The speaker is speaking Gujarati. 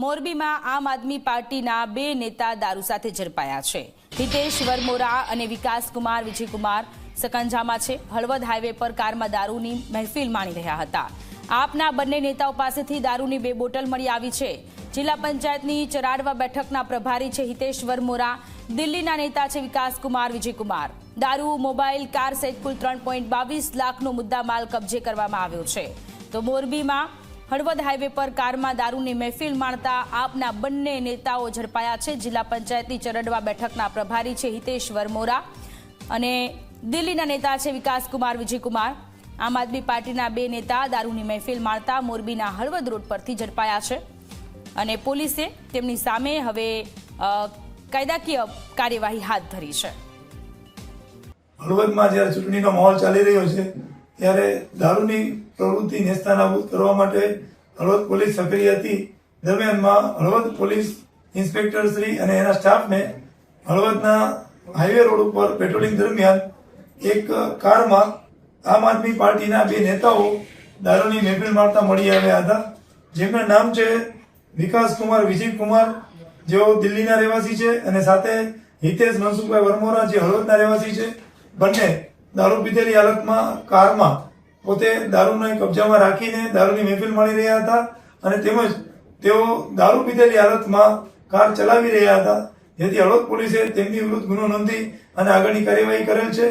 મોરબીમાં આમ આદમી પાર્ટીના બે નેતા દારૂ સાથે ઝડપાયા છે। હિતેશ વરમોરા અને વિકાસકુમાર વિજયકુમાર સકંજામાં છે। હળવદ હાઈવે પર કારમાં દારૂની મહેફિલ માણી રહ્યા હતા। આપના બંને નેતાઓ પાસેથી દારૂની 2 બોટલ મળી આવી છે। જિલ્લા પંચાયતની ચરાડવા બેઠકના પ્રભારી છે હિતેશ વરમોરા। દિલ્હીના નેતા છે વિકાસકુમાર વિજયકુમાર। દારૂ, મોબાઈલ, કાર સહિત કુલ 3.22 લાખનો મુદ્દામાલ કબજે કરવામાં આવ્યો છે। તો મોરબીમાં હળવદ હાઈવે પર કારમાં દારૂની મહેફિલ માણતા આપના બંને નેતાઓ ઝડપાયા છે। જિલ્લા પંચાયતની ચરડવા બેઠકના પ્રભારી છે હિતેશ વરમોરા અને દિલ્હીના નેતા છે વિકાસકુમાર વિજયકુમાર। આમ આદમી પાર્ટીના બે નેતા દારૂની મહેફિલ માણતા મોરબીના હળવદ રોડ પરથી ઝડપાયા છે અને પોલીસે તેમની સામે હવે કાયદાકીય કાર્યવાહી હાથ ધરી છે। હળવદમાં જ્યારે ચૂંટણીનો માહોલ ચાલી રહ્યો છે ત્યારે દારૂની પ્રવૃત્તિ નેસ્તનાબૂદ કરવા માટે હળવદ પોલીસ સક્રિય હતી। દરમિયાનમાં હળવદ પોલીસ ઇન્સ્પેક્ટર શ્રી અને એના સ્ટાફને હળવદના હાઈવે રોડ ઉપર પેટ્રોલિંગ દરમિયાન એક કારમાં આમ આદમી પાર્ટીના બે નેતાઓ દારૂની મહેફિલ મારતા મળી આવ્યા હતા, જેમના નામ છે વિકાસકુમાર વિજયકુમાર, જેઓ દિલ્હીના રહેવાસી છે, અને સાથે હિતેશ મનસુખભાઈ વરમોરા, જે હળવદના રહેવાસી છે। બંને દારૂ પીધેલી હાલતમાં કારમાં પોતે દારૂને કબજામાં રાખીને દારૂની મહેફિલ માણી રહ્યા હતા અને તેમજ તેઓ દારૂ પીધેલી હાલતમાં કાર ચલાવી રહ્યા હતા, જેથી હળવદ પોલીસે તેમની વિરુદ્ધ ગુનો નોંધી અને આગળની કાર્યવાહી કરેલ છે।